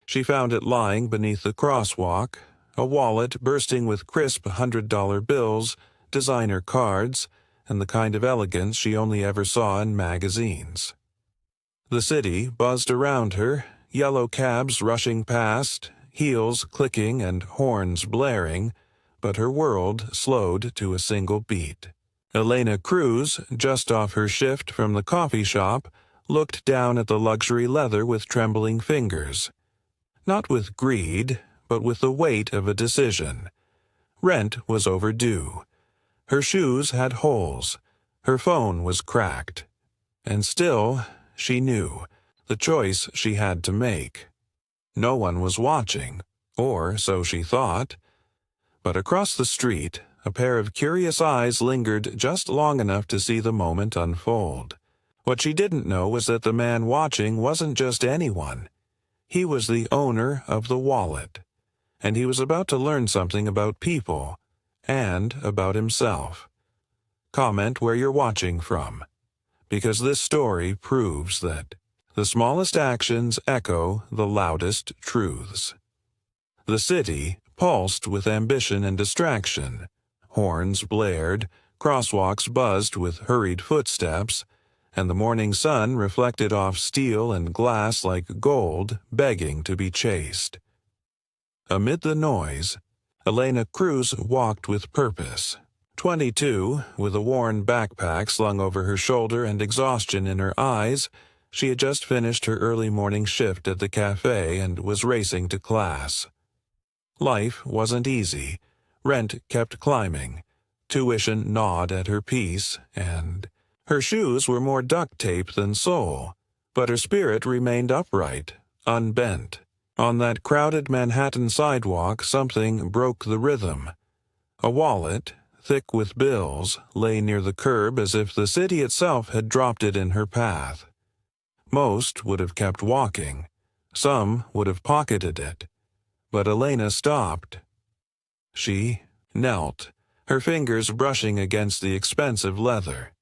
She found it lying beneath the crosswalk, a wallet bursting with crisp $100 bills, designer cards, and the kind of elegance she only ever saw in magazines. The city buzzed around her, yellow cabs rushing past, heels clicking and horns blaring, but her world slowed to a single beat. Elena Cruz, just off her shift from the coffee shop, looked down at the luxury leather with trembling fingers. Not with greed, but with the weight of a decision. Rent was overdue. Her shoes had holes. Her phone was cracked. And still, she knew, the choice she had to make. No one was watching, or so she thought. But across the street, a pair of curious eyes lingered just long enough to see the moment unfold. What she didn't know was that the man watching wasn't just anyone. He was the owner of the wallet, and he was about to learn something about people and about himself. Comment where you're watching from, because this story proves that the smallest actions echo the loudest truths. The city pulsed with ambition and distraction. Horns blared, crosswalks buzzed with hurried footsteps, and the morning sun reflected off steel and glass like gold, begging to be chased. Amid the noise, Elena Cruz walked with purpose. 22, with a worn backpack slung over her shoulder and exhaustion in her eyes, she had just finished her early morning shift at the cafe and was racing to class. Life wasn't easy. Rent kept climbing. Tuition gnawed at her peace, and her shoes were more duct tape than sole, but her spirit remained upright, unbent. On that crowded Manhattan sidewalk, something broke the rhythm. A wallet, thick with bills, lay near the curb as if the city itself had dropped it in her path. Most would have kept walking. Some would have pocketed it. But Elena stopped. She knelt, her fingers brushing against the expensive leather.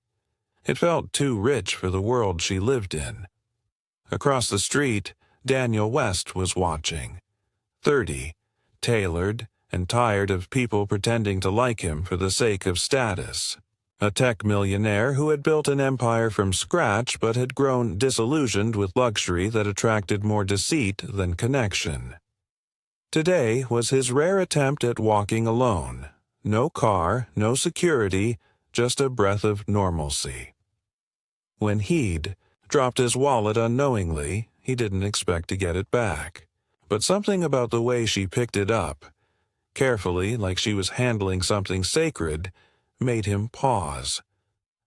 It felt too rich for the world she lived in. Across the street, Daniel West was watching. 30, tailored, and tired of people pretending to like him for the sake of status. A tech millionaire who had built an empire from scratch but had grown disillusioned with luxury that attracted more deceit than connection. Today was his rare attempt at walking alone. No car, no security, just a breath of normalcy. When he'd dropped his wallet unknowingly, he didn't expect to get it back. But something about the way she picked it up, carefully like she was handling something sacred, made him pause.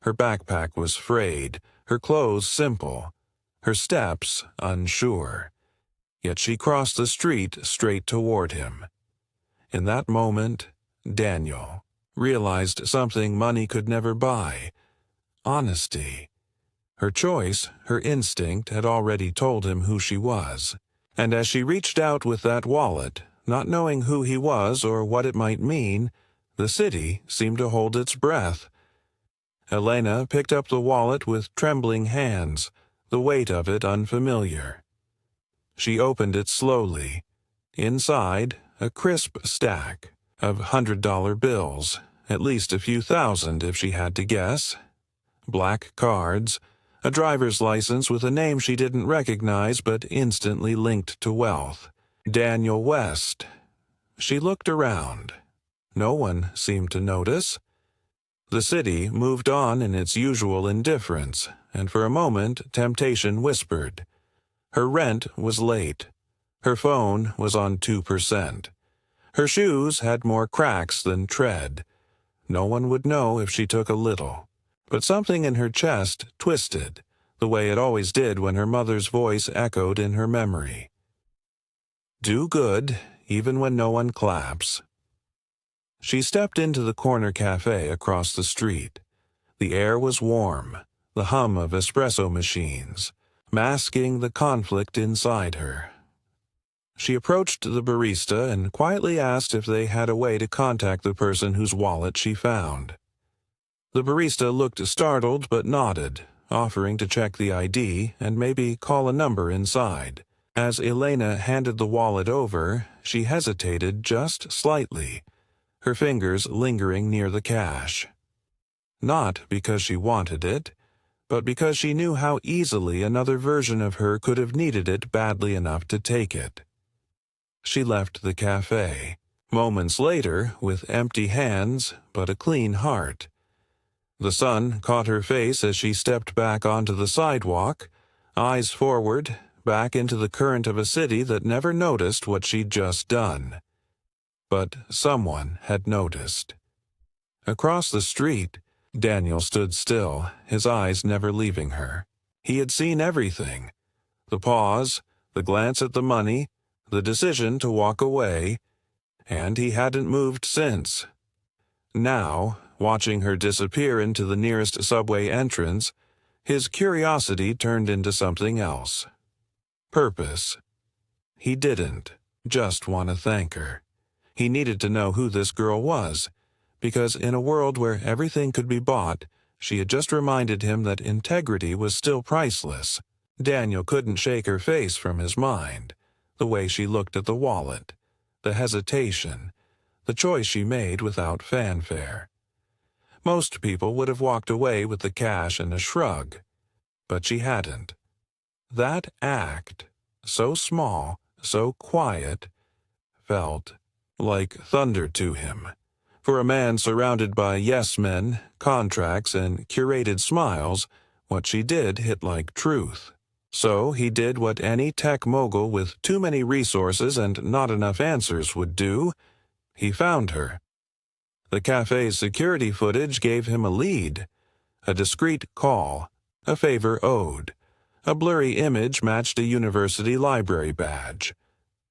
Her backpack was frayed, her clothes simple, her steps unsure. Yet she crossed the street straight toward him. In that moment, Daniel realized something money could never buy: honesty. Her choice, her instinct, had already told him who she was. And as she reached out with that wallet, not knowing who he was or what it might mean, the city seemed to hold its breath. Elena picked up the wallet with trembling hands, the weight of it unfamiliar. She opened it slowly. Inside, a crisp stack of $100 bills, at least a few thousand if she had to guess. Black cards, a driver's license with a name she didn't recognize but instantly linked to wealth. Daniel West. She looked around. No one seemed to notice. The city moved on in its usual indifference, and for a moment temptation whispered. Her rent was late. Her phone was on 2%. Her shoes had more cracks than tread. No one would know if she took a little. But something in her chest twisted, the way it always did when her mother's voice echoed in her memory. Do good, even when no one claps. She stepped into the corner cafe across the street. The air was warm, the hum of espresso machines, masking the conflict inside her. She approached the barista and quietly asked if they had a way to contact the person whose wallet she found. The barista looked startled but nodded, offering to check the ID and maybe call a number inside. As Elena handed the wallet over, she hesitated just slightly, her fingers lingering near the cash. Not because she wanted it, but because she knew how easily another version of her could have needed it badly enough to take it. She left the cafe, moments later, with empty hands but a clean heart. The sun caught her face as she stepped back onto the sidewalk, eyes forward, back into the current of a city that never noticed what she'd just done. But someone had noticed. Across the street, Daniel stood still, his eyes never leaving her. He had seen everything. The pause, the glance at the money, the decision to walk away, and he hadn't moved since. Now, watching her disappear into the nearest subway entrance, his curiosity turned into something else. Purpose. He didn't just want to thank her. He needed to know who this girl was, because in a world where everything could be bought, she had just reminded him that integrity was still priceless. Daniel couldn't shake her face from his mind, the way she looked at the wallet, the hesitation, the choice she made without fanfare. Most people would have walked away with the cash and a shrug, but she hadn't. That act, so small, so quiet, felt like thunder to him. For a man surrounded by yes-men, contracts, and curated smiles, what she did hit like truth. So he did what any tech mogul with too many resources and not enough answers would do. He found her. The cafe's security footage gave him a lead. A discreet call, a favor owed. A blurry image matched a university library badge.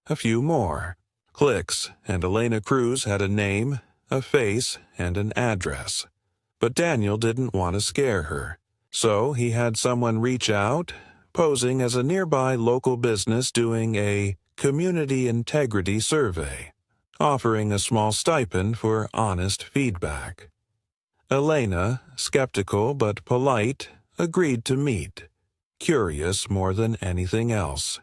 A few more. Clicks, and Elena Cruz had a name, a face, and an address. But Daniel didn't want to scare her. So he had someone reach out, posing as a nearby local business doing a community integrity survey, offering a small stipend for honest feedback. Elena, skeptical but polite, agreed to meet, curious more than anything else.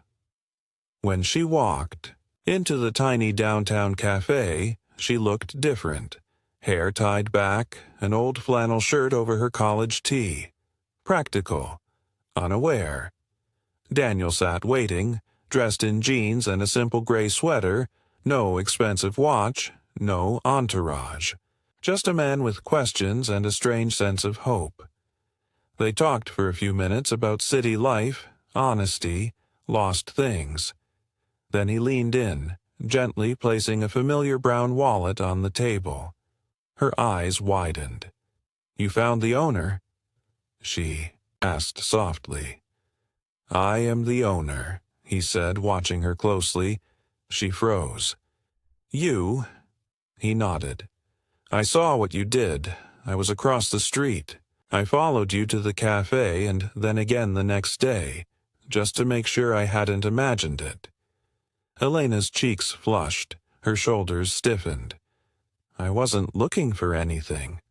When she walked into the tiny downtown cafe, she looked different. Hair tied back, an old flannel shirt over her college tee. Practical, unaware. Daniel sat waiting, dressed in jeans and a simple gray sweater, no expensive watch, no entourage. Just a man with questions and a strange sense of hope. They talked for a few minutes about city life, honesty, lost things. Then he leaned in, gently placing a familiar brown wallet on the table. Her eyes widened. "You found the owner?" she asked softly. "I am the owner," he said, watching her closely. She froze. "You?" He nodded. "I saw what you did. I was across the street. I followed you to the cafe and then again the next day, just to make sure I hadn't imagined it." Elena's cheeks flushed, her shoulders stiffened. "I wasn't looking for anything."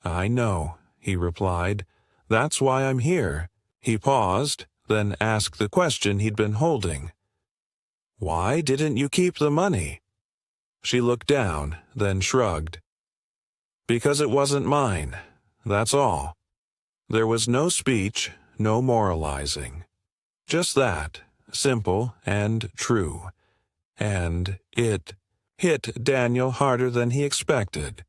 "I know," he replied. "That's why I'm here." He paused, then asked the question he'd been holding. "Why didn't you keep the money?" She looked down, then shrugged. "Because it wasn't mine. That's all." There was no speech, no moralizing. Just that, simple and true. And it hit Daniel harder than he expected.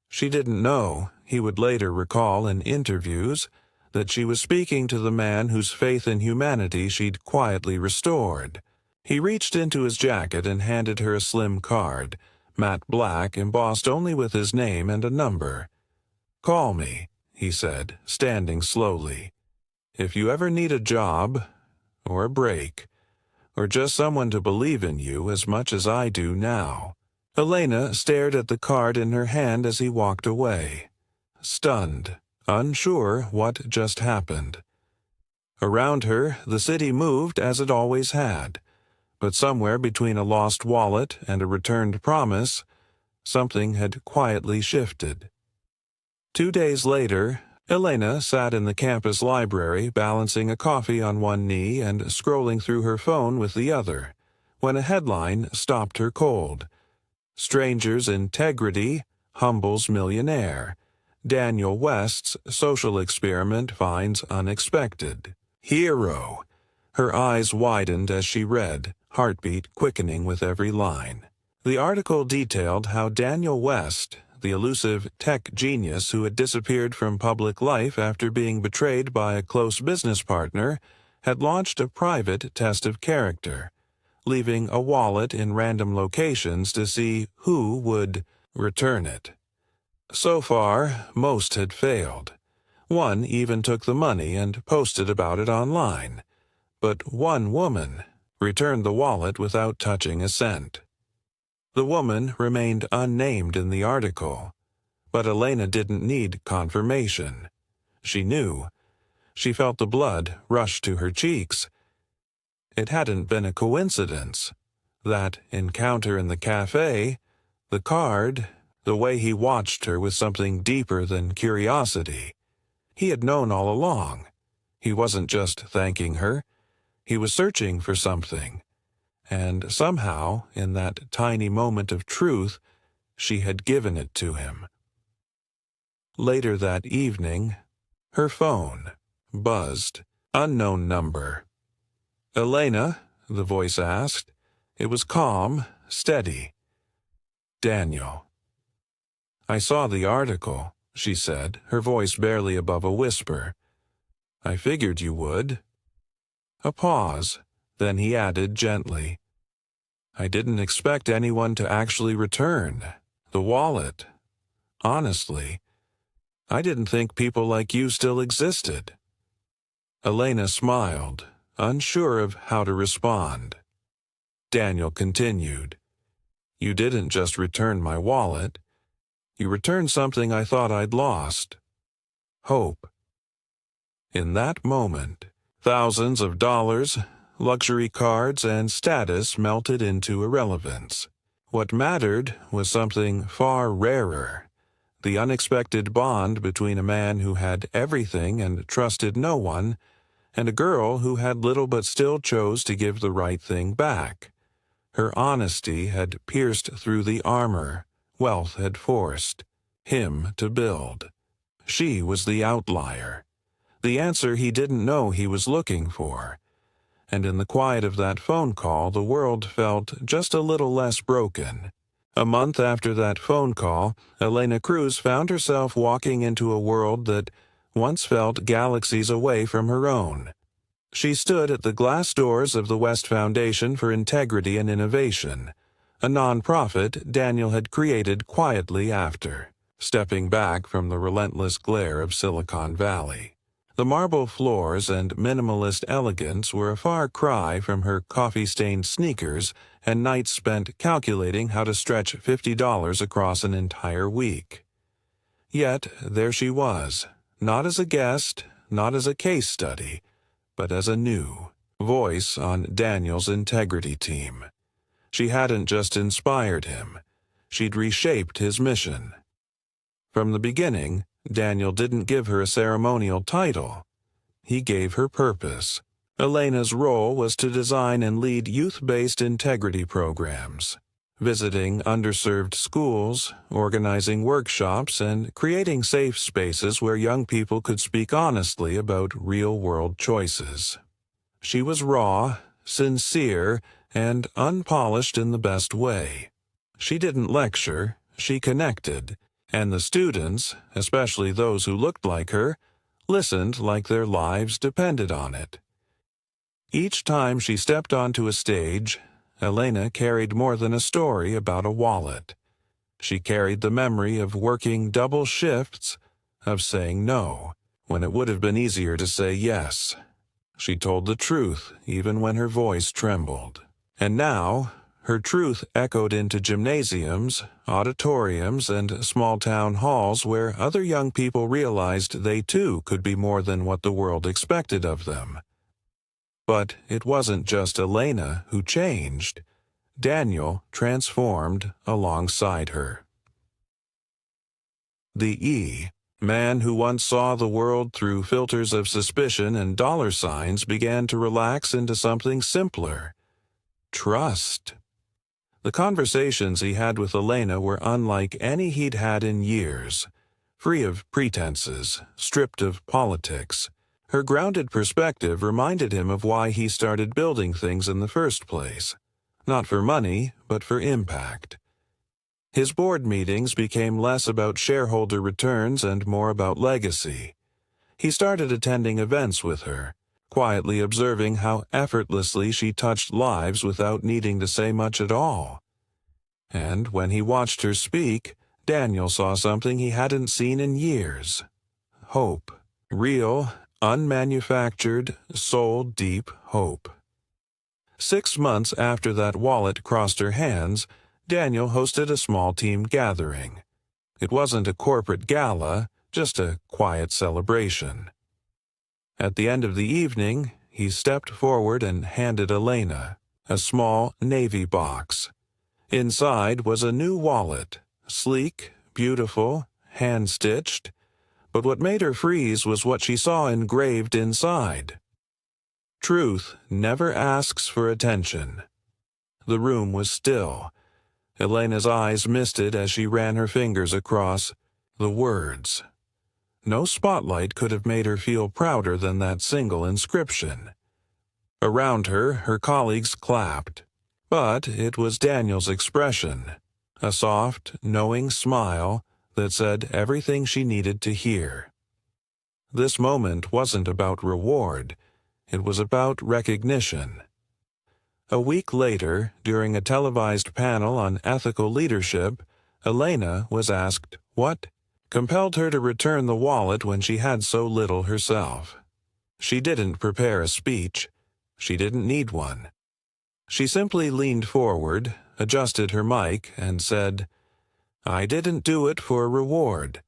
She didn't know, he would later recall in interviews, that she was speaking to the man whose faith in humanity she'd quietly restored. He reached into his jacket and handed her a slim card, matte black, embossed only with his name and a number. "Call me," he said, standing slowly. "If you ever need a job, or a break, or just someone to believe in you as much as I do now." Elena stared at the card in her hand as he walked away, stunned, unsure what just happened. Around her, the city moved as it always had, but somewhere between a lost wallet and a returned promise, something had quietly shifted. 2 days later, Elena sat in the campus library, balancing a coffee on one knee and scrolling through her phone with the other, when a headline stopped her cold. Stranger's integrity humbles millionaire. Daniel West's social experiment finds unexpected. Hero. Her eyes widened as she read, heartbeat quickening with every line. The article detailed how Daniel West, the elusive tech genius who had disappeared from public life after being betrayed by a close business partner, had launched a private test of character, leaving a wallet in random locations to see who would return it. So far, most had failed. One even took the money and posted about it online. But one woman returned the wallet without touching a cent. The woman remained unnamed in the article, but Elena didn't need confirmation. She knew. She felt the blood rush to her cheeks. It hadn't been a coincidence. That encounter in the cafe, the card, the way he watched her with something deeper than curiosity. He had known all along. He wasn't just thanking her. He was searching for something. And somehow, in that tiny moment of truth, she had given it to him. Later that evening, her phone buzzed. Unknown number. "Elena?" the voice asked. It was calm, steady. "Daniel." "I saw the article," she said, her voice barely above a whisper. "I figured you would." A pause. Then he added gently, "I didn't expect anyone to actually return the wallet. Honestly, I didn't think people like you still existed." Elena smiled, unsure of how to respond. Daniel continued, "You didn't just return my wallet. You returned something I thought I'd lost. Hope." In that moment, thousands of dollars, luxury cards, and status melted into irrelevance. What mattered was something far rarer, the unexpected bond between a man who had everything and trusted no one, and a girl who had little but still chose to give the right thing back. Her honesty had pierced through the armor wealth had forced him to build. She was the outlier, the answer he didn't know he was looking for. And in the quiet of that phone call, the world felt just a little less broken. A month after that phone call, Elena Cruz found herself walking into a world that once felt galaxies away from her own. She stood at the glass doors of the West Foundation for Integrity and Innovation, a nonprofit Daniel had created quietly after, stepping back from the relentless glare of Silicon Valley. The marble floors and minimalist elegance were a far cry from her coffee-stained sneakers and nights spent calculating how to stretch $50 across an entire week. Yet there she was, not as a guest, not as a case study, but as a new voice on Daniel's integrity team. She hadn't just inspired him, she'd reshaped his mission. From the beginning, Daniel didn't give her a ceremonial title. He gave her purpose. Elena's role was to design and lead youth-based integrity programs, visiting underserved schools, organizing workshops, and creating safe spaces where young people could speak honestly about real-world choices. She was raw, sincere, and unpolished in the best way. She didn't lecture, she connected. And the students, especially those who looked like her, listened like their lives depended on it. Each time she stepped onto a stage, Elena carried more than a story about a wallet. She carried the memory of working double shifts, of saying no, when it would have been easier to say yes. She told the truth even when her voice trembled. And now, her truth echoed into gymnasiums, auditoriums, and small town halls where other young people realized they too could be more than what the world expected of them. But it wasn't just Elena who changed. Daniel transformed alongside her. The E Man who once saw the world through filters of suspicion and dollar signs began to relax into something simpler: trust. The conversations he had with Elena were unlike any he'd had in years, free of pretenses, stripped of politics. Her grounded perspective reminded him of why he started building things in the first place. Not for money, but for impact. His board meetings became less about shareholder returns and more about legacy. He started attending events with her, quietly observing how effortlessly she touched lives without needing to say much at all. And when he watched her speak, Daniel saw something he hadn't seen in years: hope. Real, unmanufactured, soul-deep hope. 6 months after that wallet crossed her hands, Daniel hosted a small team gathering. It wasn't a corporate gala, just a quiet celebration. At the end of the evening, he stepped forward and handed Elena a small navy box. Inside was a new wallet, sleek, beautiful, hand-stitched, but what made her freeze was what she saw engraved inside. Truth never asks for attention. The room was still. Elena's eyes misted as she ran her fingers across the words. No spotlight could have made her feel prouder than that single inscription. Around her, her colleagues clapped. But it was Daniel's expression, a soft, knowing smile that said everything she needed to hear. This moment wasn't about reward. It was about recognition. A week later, during a televised panel on ethical leadership, Elena was asked what compelled her to return the wallet when she had so little herself. She didn't prepare a speech. She didn't need one. She simply leaned forward, adjusted her mic, and said, "I didn't do it for a reward.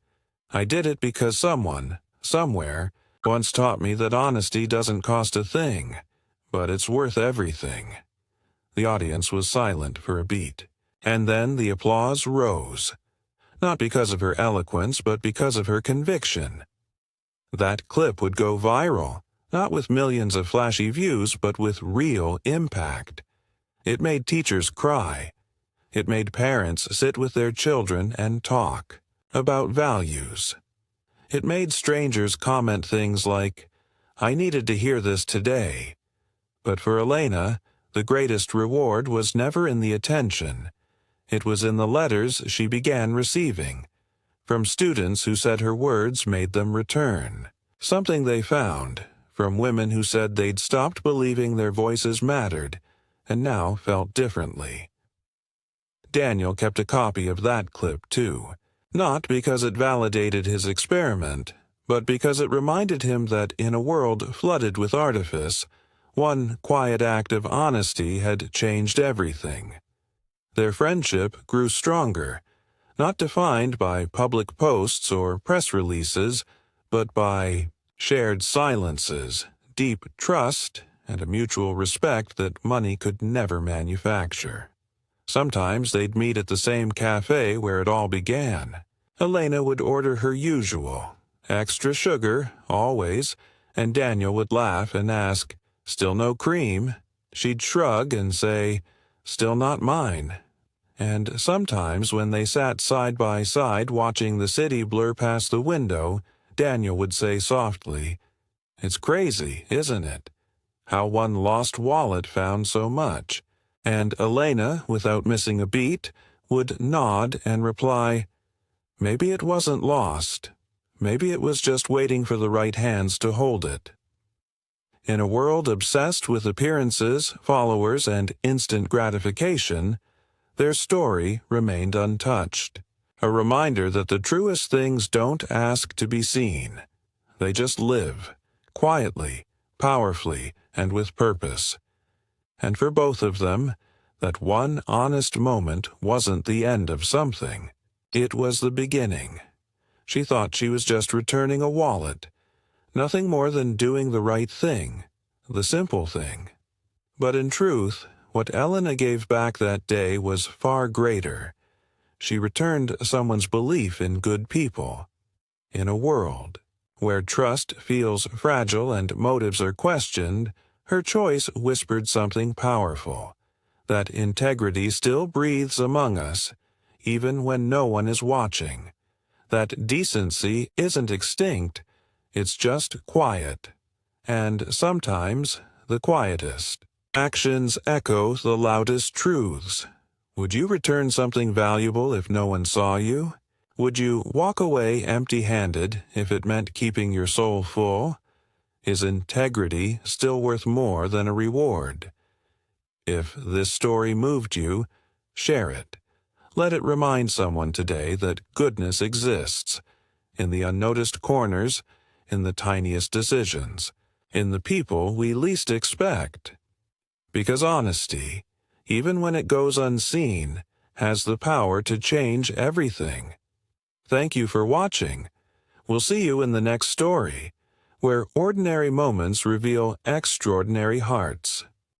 I did it because someone, somewhere, once taught me that honesty doesn't cost a thing, but it's worth everything." The audience was silent for a beat, and then the applause rose, not because of her eloquence, but because of her conviction. That clip would go viral, not with millions of flashy views, but with real impact. It made teachers cry. It made parents sit with their children and talk about values. It made strangers comment things like, "I needed to hear this today." But for Elena, the greatest reward was never in the attention. It was in the letters she began receiving, from students who said her words made them return. Something they found, from women who said they'd stopped believing their voices mattered, and now felt differently. Daniel kept a copy of that clip, too, not because it validated his experiment, but because it reminded him that in a world flooded with artifice, one quiet act of honesty had changed everything. Their friendship grew stronger, not defined by public posts or press releases, but by shared silences, deep trust, and a mutual respect that money could never manufacture. Sometimes they'd meet at the same cafe where it all began. Elena would order her usual, extra sugar, always, and Daniel would laugh and ask, "Still no cream?" She'd shrug and say, "Still not mine." And sometimes when they sat side by side watching the city blur past the window, Daniel would say softly, "It's crazy, isn't it? How one lost wallet found so much." And Elena, without missing a beat, would nod and reply, "Maybe it wasn't lost. Maybe it was just waiting for the right hands to hold it." In a world obsessed with appearances, followers, and instant gratification, their story remained untouched. A reminder that the truest things don't ask to be seen. They just live, quietly, powerfully, and with purpose. And for both of them, that one honest moment wasn't the end of something. It was the beginning. She thought she was just returning a wallet. Nothing more than doing the right thing, the simple thing. But in truth, what Elena gave back that day was far greater. She returned someone's belief in good people. In a world where trust feels fragile and motives are questioned, her choice whispered something powerful, that integrity still breathes among us, even when no one is watching, that decency isn't extinct, it's just quiet, and sometimes the quietest. Actions echo the loudest truths. Would you return something valuable if no one saw you? Would you walk away empty-handed if it meant keeping your soul full? Is integrity still worth more than a reward? If this story moved you, share it. Let it remind someone today that goodness exists, in the unnoticed corners, in the tiniest decisions, in the people we least expect. Because honesty, even when it goes unseen, has the power to change everything. Thank you for watching. We'll see you in the next story, where ordinary moments reveal extraordinary hearts.